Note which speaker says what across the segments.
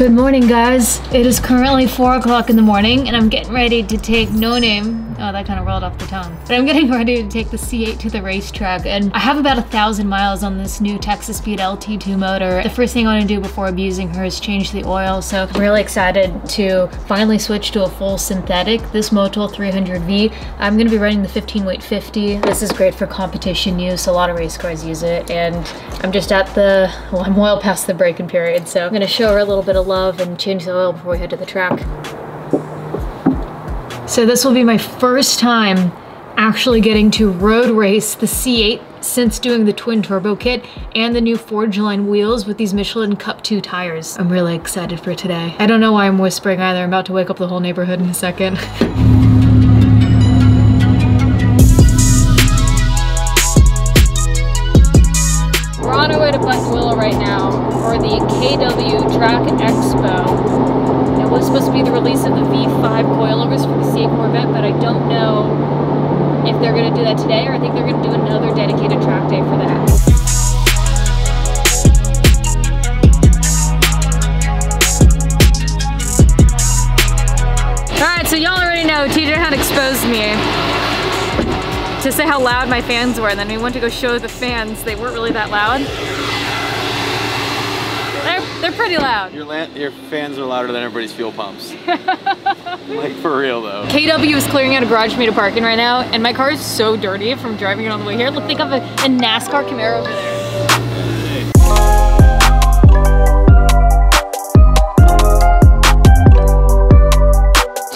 Speaker 1: Good morning, guys. It is currently 4 o'clock in the morning and I'm getting ready to take No Name. Oh, that kind of rolled off the tongue. But I'm getting ready to take the C8 to the racetrack, and I have about 1,000 miles on this new Texas Speed LT2 motor. The first thing I want to do before abusing her is change the oil, so I'm really excited to finally switch to a full synthetic. This Motul 300V, I'm going to be running the 15 weight 50. This is great for competition use. A lot of race cars use it, and I'm just at the, well, I'm well past the braking period, so I'm going to show her a little bit of love and change the oil before we head to the track. So this will be my first time actually getting to road race the C8 since doing the twin turbo kit and the new Forge line wheels with these Michelin Cup 2 tires. I'm really excited for today. I don't know why I'm whispering either. I'm about to wake up the whole neighborhood in a second. We're on our way to Buttonwillow right now for the KW Track Expo. It was supposed to be the release of the V5 coilovers for the C8 Corvette, but I don't know if they're going to do that today, or I think they're going to do another dedicated track day for that. Alright, so y'all already know TJ had exposed me to say how loud my fans were, and then we went to go show the fans. They weren't really that loud. They're pretty loud.
Speaker 2: Your fans are louder than everybody's fuel pumps. Like, for real though.
Speaker 1: KW is clearing out a garage for me to park in right now, and my car is so dirty from driving it on the way here. Look, think of a NASCAR Camaro over there.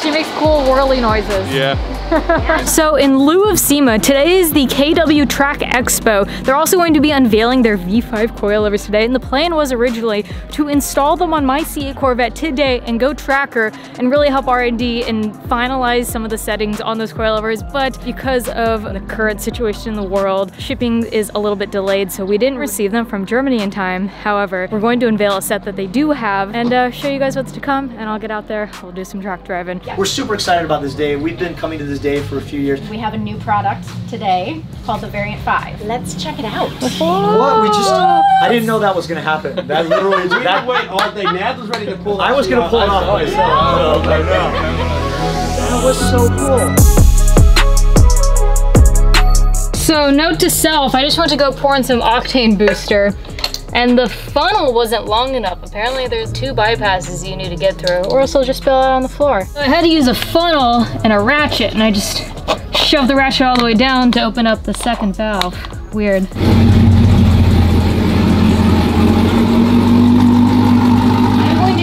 Speaker 1: She makes cool whirly noises.
Speaker 2: Yeah.
Speaker 1: So in lieu of SEMA, today is the KW Track Expo. They're also going to be unveiling their V5 coilovers today, and the plan was originally to install them on my C8 Corvette today and go tracker and really help R&D and finalize some of the settings on those coilovers, but because of the current situation in the world, shipping is a little bit delayed, so we didn't receive them from Germany in time. However, we're going to unveil a set that they do have and show you guys what's to come, and I'll get out there, we'll do some track driving.
Speaker 3: We're super excited about this day. We've been coming to this day for a few years.
Speaker 4: We have a new product today called the Variant 5. Let's check it out.
Speaker 3: What? I didn't know that was gonna happen. That literally,
Speaker 5: We didn't wait all day. Nad was ready to pull
Speaker 3: I was gonna pull it off myself. That was so cool.
Speaker 1: So note to self, I just went to go pour in some octane booster, and the funnel wasn't long enough. Apparently there's 2 bypasses you need to get through, or else it'll just spill out on the floor. So I had to use a funnel and a ratchet, and I just shoved the ratchet all the way down to open up the second valve. Weird.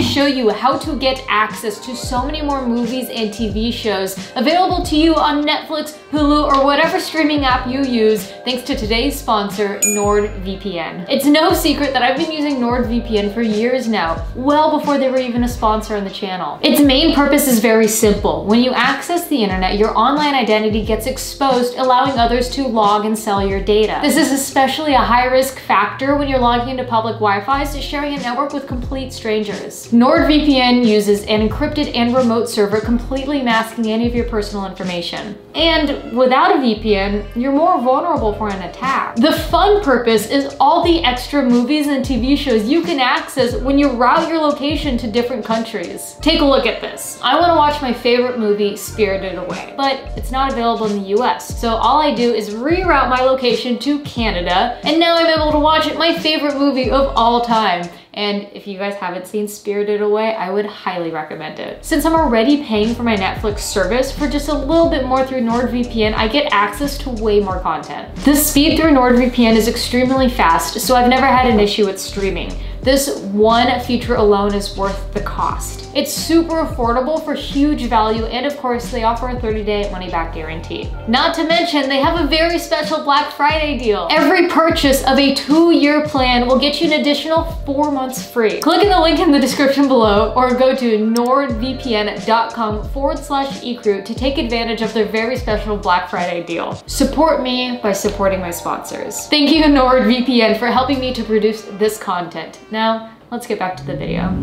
Speaker 1: Show you how to get access to so many more movies and TV shows available to you on Netflix, Hulu, or whatever streaming app you use, thanks to today's sponsor, NordVPN. It's no secret that I've been using NordVPN for years now, well before they were even a sponsor on the channel. Its main purpose is very simple. When you access the internet, your online identity gets exposed, allowing others to log and sell your data. This is especially a high-risk factor when you're logging into public Wi-Fi, so sharing a network with complete strangers. NordVPN uses an encrypted and remote server, completely masking any of your personal information. And without a VPN, you're more vulnerable for an attack. The fun purpose is all the extra movies and TV shows you can access when you route your location to different countries. Take a look at this. I want to watch my favorite movie, Spirited Away, but it's not available in the US. So all I do is reroute my location to Canada, and now I'm able to watch my favorite movie of all time. And if you guys haven't seen Spirited Away, I would highly recommend it. Since I'm already paying for my Netflix service, for just a little bit more through NordVPN, I get access to way more content. The speed through NordVPN is extremely fast, so I've never had an issue with streaming. This one feature alone is worth the cost. It's super affordable for huge value, and of course they offer a 30-day money-back guarantee. Not to mention, they have a very special Black Friday deal. Every purchase of a 2-year plan will get you an additional 4 months free. Click in the link in the description below, or go to nordvpn.com/Ecrew to take advantage of their very special Black Friday deal. Support me by supporting my sponsors. Thank you, NordVPN, for helping me to produce this content. Now, let's get back to the video.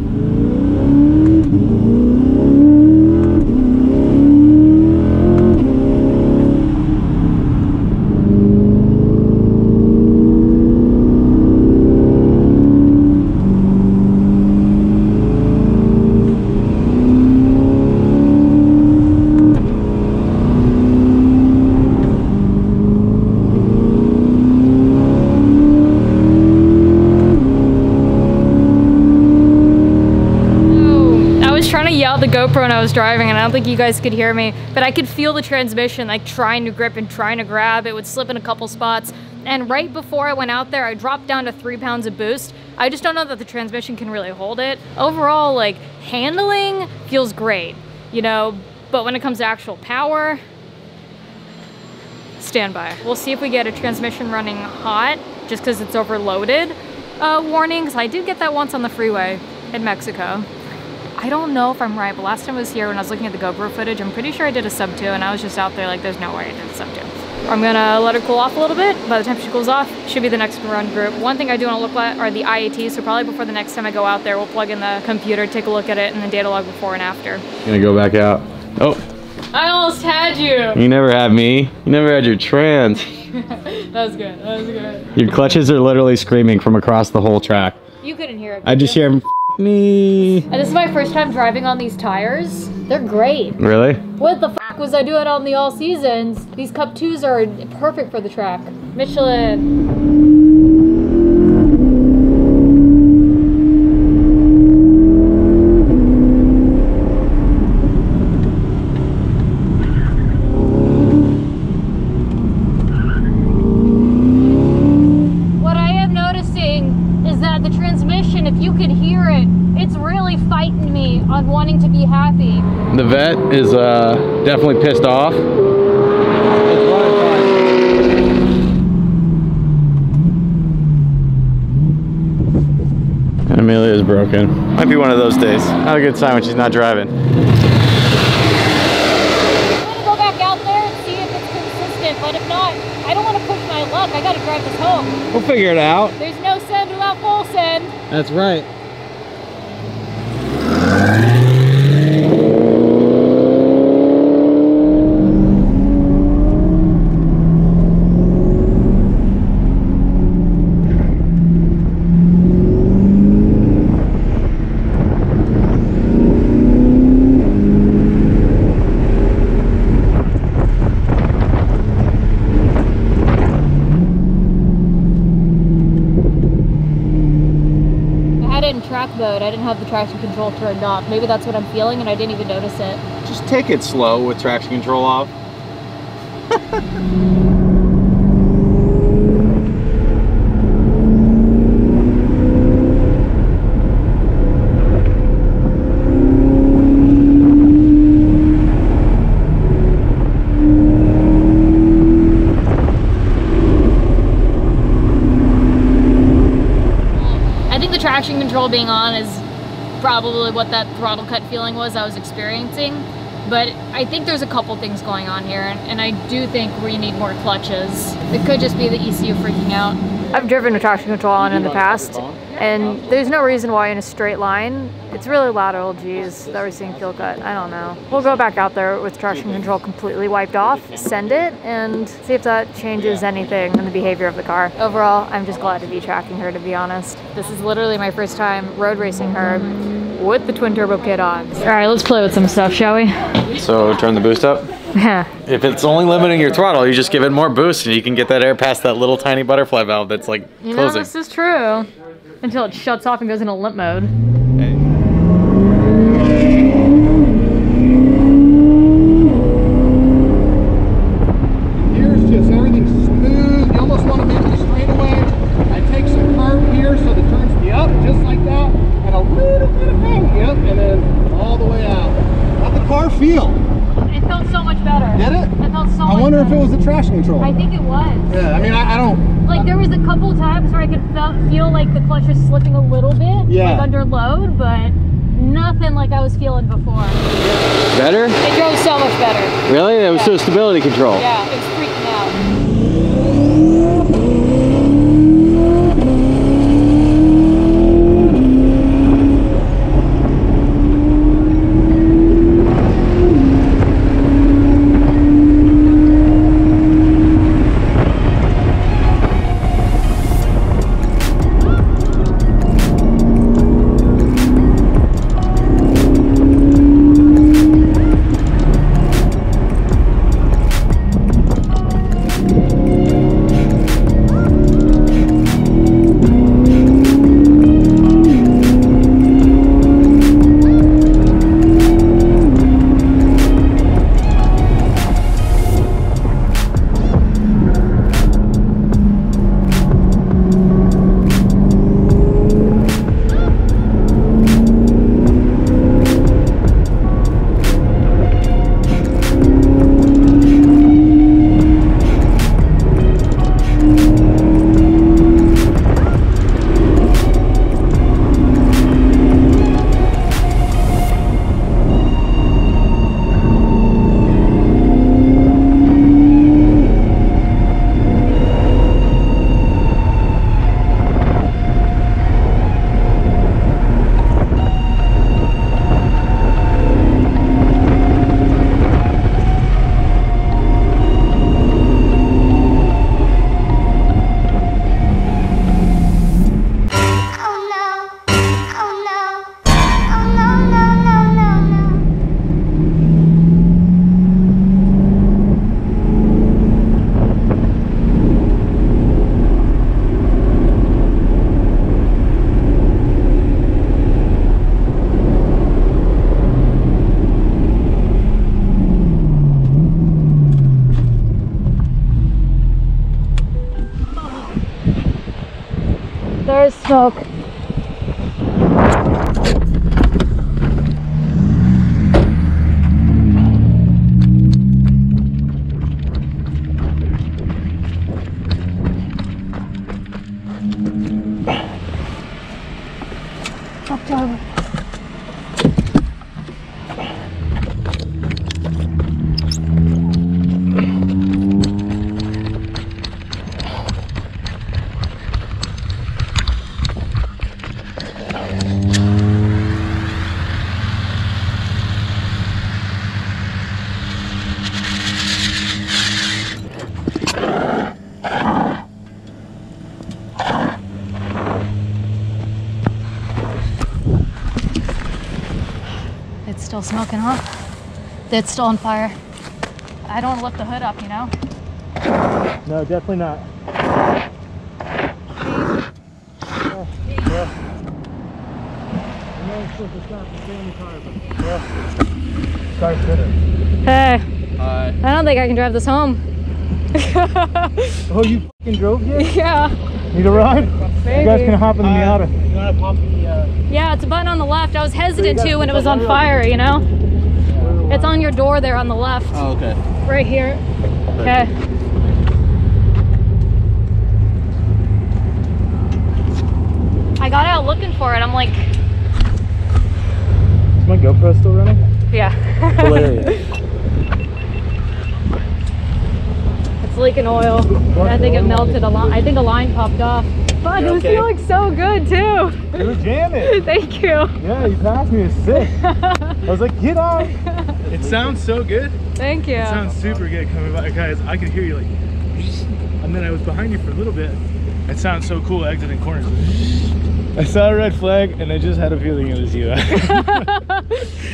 Speaker 1: I was driving, and I don't think you guys could hear me, but I could feel the transmission like trying to grip and trying to grab. It would slip in a couple spots. And right before I went out there, I dropped down to 3 pounds of boost. I just don't know that the transmission can really hold it. Overall, like, handling feels great, you know, but when it comes to actual power, stand by. We'll see if we get a transmission running hot just because it's overloaded warning, because I did get that once on the freeway in Mexico. I don't know if I'm right, but last time I was here when I was looking at the GoPro footage, I'm pretty sure I did a sub 2, and I was just out there like, there's no way I did a sub 2. I'm gonna let it cool off a little bit. By the time she cools off, should be the next run group. One thing I do want to look at are the IATs, so probably before the next time I go out there, we'll plug in the computer, take a look at it, and the data log before and after.
Speaker 2: Gonna go back out. Oh.
Speaker 1: I almost had you.
Speaker 2: You never had me. You never had your trans.
Speaker 1: That was good, that was good.
Speaker 2: Your clutches are literally screaming from across the whole track.
Speaker 1: You couldn't hear it.
Speaker 2: I just hear him, me.
Speaker 1: And this is my first time driving on these tires. They're great.
Speaker 2: Really?
Speaker 1: What the f was I doing on the all seasons? These Cup 2s are perfect for the track. Michelin. What I am noticing is that the transmission, if you could hear it, it's really fighting me on wanting to be happy.
Speaker 2: The vet is definitely pissed off. And Amelia is broken. Might be one of those days. Not a good sign when she's not driving.
Speaker 1: I'm gonna go back out there and see if it's consistent, but if not, I don't want to push my luck. I gotta drive this home.
Speaker 2: We'll figure it out.
Speaker 1: There's no send without full send.
Speaker 2: That's right.
Speaker 1: Track mode. I didn't have the traction control turned off. Maybe that's what I'm feeling and I didn't even notice it.
Speaker 2: Just take it slow with traction control off.
Speaker 1: Traction control being on is probably what that throttle cut feeling was I was experiencing, but I think there's a couple things going on here, and I do think we need more clutches. It could just be the ECU freaking out. I've driven with traction control on in the past, and there's no reason why in a straight line. It's really lateral G's that we're seeing fuel cut. I don't know. We'll go back out there with traction control completely wiped off, send it, and see if that changes anything in the behavior of the car. Overall, I'm just glad to be tracking her, to be honest. This is literally my first time road racing her with the twin turbo kit on. All right, let's play with some stuff, shall we?
Speaker 2: So turn the boost up?
Speaker 1: Yeah.
Speaker 2: If it's only limiting your throttle, you just give it more boost and you can get that air past that little tiny butterfly valve that's like
Speaker 1: you
Speaker 2: closing.
Speaker 1: Know, this is true. Until it shuts off and goes into limp mode.
Speaker 2: Hey.
Speaker 5: Here's just everything smooth. You almost want to make it straight away. I take some curve here so that it turns me up just like that. And a little bit of bang, yep, and then all the way out. How'd the car feel?
Speaker 1: It felt so much better.
Speaker 5: Did it?
Speaker 1: It felt so much better.
Speaker 5: I wonder if it was the traction control.
Speaker 1: I think it was.
Speaker 5: Yeah, I mean, I don't...
Speaker 1: Like, there was a couple times where I could feel like the clutch was slipping a little bit,
Speaker 5: yeah,
Speaker 1: like under load, but nothing like I was feeling before.
Speaker 2: Better?
Speaker 1: It drove so much better.
Speaker 2: Really? That was so stability control.
Speaker 1: Yeah, it was freaking out. There's smoke.
Speaker 4: It's still smoking, huh? It's still on fire. I don't want to lift the hood up, you know?
Speaker 3: No, definitely not. Yeah. I know it's supposed to stop and stay in the car, but yeah. Car's better.
Speaker 4: Hey.
Speaker 2: Hi.
Speaker 4: I don't think I can drive this home.
Speaker 3: Oh, you fucking drove here?
Speaker 4: Yeah.
Speaker 3: Need a ride?
Speaker 4: Maybe.
Speaker 3: You guys can hop in the Miata.
Speaker 5: You want to pump the...
Speaker 4: Yeah, it's a button on the left. I was hesitant to when it was on fire, you know? It's on your door there on the left.
Speaker 2: Oh, okay.
Speaker 4: Right here. Okay. I got out looking for it. I'm like...
Speaker 3: Is my GoPro still running?
Speaker 4: Yeah.
Speaker 3: Hilarious.
Speaker 4: It's leaking oil. I think it melted a line. I think a line popped off. Fuck, it was feeling so good too.
Speaker 3: You were jamming.
Speaker 4: Thank you.
Speaker 3: Yeah, you passed me. It's sick. I was like, get on. It sounds so good.
Speaker 4: Thank you.
Speaker 3: It sounds super good coming by. Guys, I could hear you like, and then I was behind you for a little bit. It sounds so cool exiting corners. I saw a red flag and I just had a feeling it was you.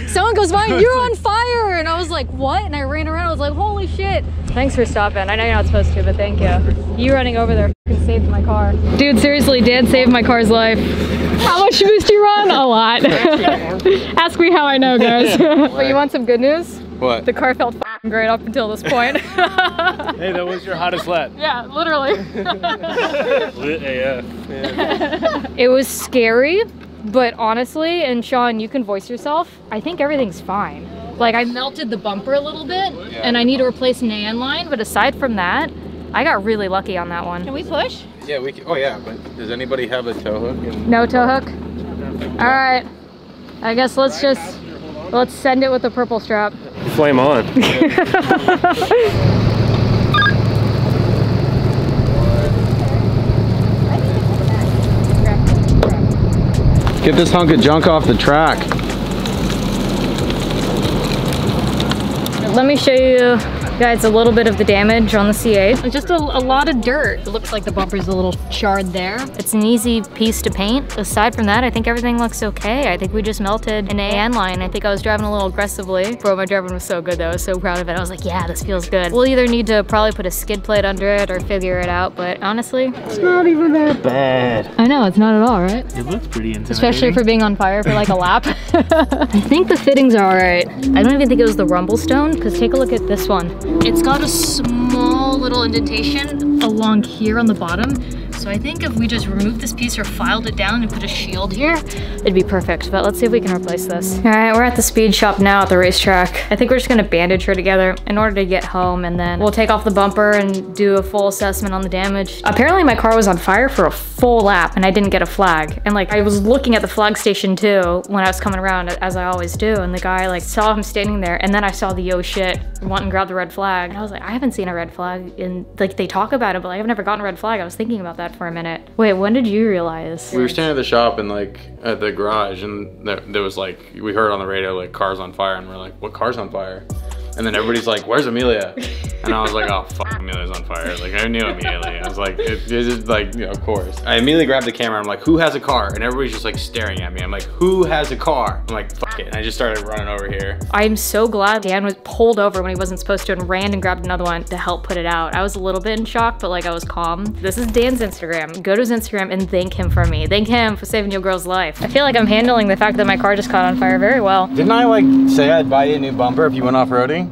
Speaker 4: Someone goes by and you're on fire, and I was like, what? And I ran around. I was like, holy shit. Thanks for stopping. I know you're not supposed to, but thank you. You running over there saved my car. Dude, seriously, Dan saved my car's life. How much boost you run? A lot. Ask me how I know, guys. But you want some good news?
Speaker 2: What?
Speaker 4: The car felt f***ing great up until this point.
Speaker 3: Hey, that was your hottest lap.
Speaker 4: Yeah, literally.
Speaker 3: Lit AF. Yeah.
Speaker 4: It was scary, but honestly, and Sean, you can voice yourself, I think everything's fine. Like, I melted the bumper a little bit, and I need to replace an AN line, but aside from that, I got really lucky on that one. Can we push?
Speaker 2: Yeah, we can. Oh yeah, but does anybody have a tow hook?
Speaker 4: No tow hook? All right. I guess let's send it with the purple strap.
Speaker 3: Flame on.
Speaker 2: Get this hunk of junk off the track.
Speaker 4: Let me show you guys a little bit of the damage on the C8. Just a lot of dirt. It looks like the bumper's a little charred there. It's an easy piece to paint. Aside from that, I think everything looks okay. I think we just melted an AN line. I think I was driving a little aggressively. Bro, my driving was so good though. I was so proud of it. I was like, yeah, this feels good. We'll either need to probably put a skid plate under it or figure it out, but honestly,
Speaker 3: It's not even that bad.
Speaker 4: I know, it's not at all, right?
Speaker 3: It looks pretty intimidating.
Speaker 4: Especially for being on fire for like a lap. I think the fittings are all right. I don't even think it was the rumble stone, because take a look at this one. It's got a small little indentation along here on the bottom. So I think if we just removed this piece or filed it down and put a shield here, it'd be perfect. But let's see if we can replace this. All right, we're at the speed shop now at the racetrack. I think we're just gonna bandage her together in order to get home, and then we'll take off the bumper and do a full assessment on the damage. Apparently my car was on fire for a full lap and I didn't get a flag. And like, I was looking at the flag station too when I was coming around, as I always do. And the guy like saw him standing there, and then I saw the oh shit, went and grabbed the red flag. And I was like, I haven't seen a red flag. And like, they talk about it, but I've never gotten a red flag. I was thinking about that for a minute. Wait, when did you realize?
Speaker 2: We were standing at the shop and like at the garage, and there was like, we heard on the radio like cars on fire, and we're like, what car's on fire? And then everybody's like, where's Amelia? And I was like, oh fuck, Amelia's on fire. Like, I knew immediately. I was like, it's just like, you know, of course. I immediately grabbed the camera. I'm like, who has a car? And everybody's just like staring at me. I'm like, who has a car? I'm like, fuck it. And I just started running over here.
Speaker 4: I'm so glad Dan was pulled over when he wasn't supposed to and ran and grabbed another one to help put it out. I was a little bit in shock, but like, I was calm. This is Dan's Instagram. Go to his Instagram and thank him for me. Thank him for saving your girl's life. I feel like I'm handling the fact that my car just caught on fire very well.
Speaker 2: Didn't I like say I'd buy you a new bumper if you went off-roading?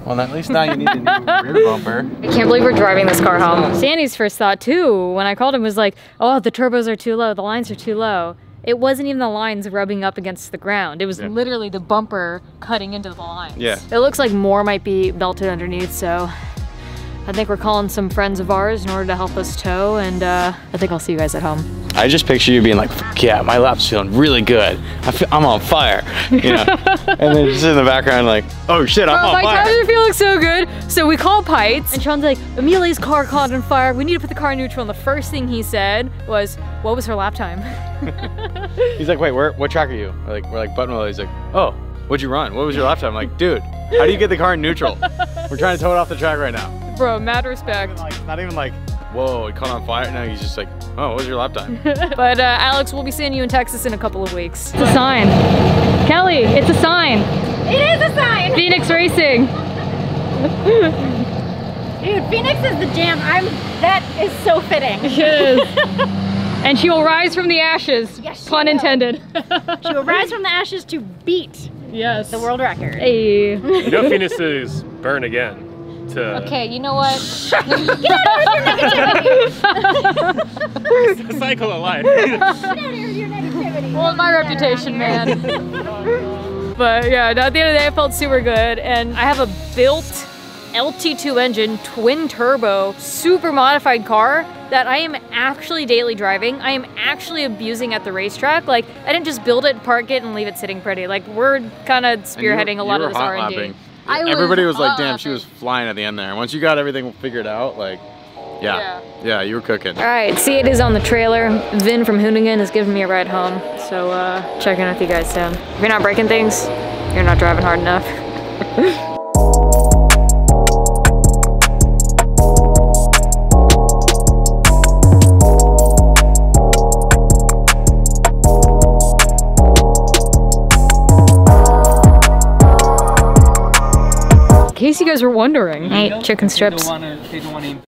Speaker 2: Well, at least now you need a new rear bumper.
Speaker 4: I can't believe we're driving this car home. Sandy's first thought too, when I called him, was like, oh, the turbos are too low, the lines are too low. It wasn't even the lines rubbing up against the ground. It was literally the bumper cutting into the lines.
Speaker 2: Yeah.
Speaker 4: It looks like more might be belted underneath, so I think we're calling some friends of ours in order to help us tow, and I think I'll see you guys at home.
Speaker 2: I just picture you being like, fuck yeah, my lap's feeling really good. I'm on fire, you know? And then just in the background like, oh shit, I'm on
Speaker 4: my
Speaker 2: fire.
Speaker 4: tires are feeling so good. So we call Pites, and Sean's like, Amelia's car caught on fire. We need to put the car in neutral. And the first thing he said was, what was her lap time?
Speaker 2: He's like, wait, what track are you? We're like Buttonwell. He's like, oh, what'd you run? What was your lap time? I'm like, dude, how do you get the car in neutral? We're trying to tow it off the track right now.
Speaker 4: Bro, mad respect.
Speaker 2: Not even like, whoa, it caught on fire. No, he's just like, oh, what was your lap time?
Speaker 4: But Alex, we'll be seeing you in Texas in a couple of weeks. It's a sign. Kelly, it's a sign.
Speaker 1: It is a sign!
Speaker 4: Phoenix Racing.
Speaker 1: Dude, Phoenix is the jam. That is so fitting.
Speaker 4: It is. And she will rise from the ashes.
Speaker 1: Yes, she
Speaker 4: pun
Speaker 1: will.
Speaker 4: intended.
Speaker 1: She will rise from the ashes to beat
Speaker 4: yes.
Speaker 1: the world record.
Speaker 4: Hey.
Speaker 6: You know Phoenix's burn again.
Speaker 4: Okay, you know what?
Speaker 1: Get out of here with your negativity!
Speaker 6: It's the cycle of life.
Speaker 1: Get out of here with your negativity!
Speaker 4: Well, my reputation, man. But yeah, at the end of the day, I felt super good, and I have a built LT2 engine, twin turbo, super modified car that I am actually daily driving. I am actually abusing at the racetrack. Like, I didn't just build it, park it, and leave it sitting pretty. Like, we're kind of spearheading a lot of this R&D.
Speaker 2: Everybody was like, damn, she was flying at the end there. Once you got everything figured out, like, yeah, you were cooking.
Speaker 4: All right, see, it is on the trailer. Vin from Hoonigan is giving me a ride home. So checking with you guys soon. If you're not breaking things, you're not driving hard enough. In case you guys were wondering, I ate chicken strips.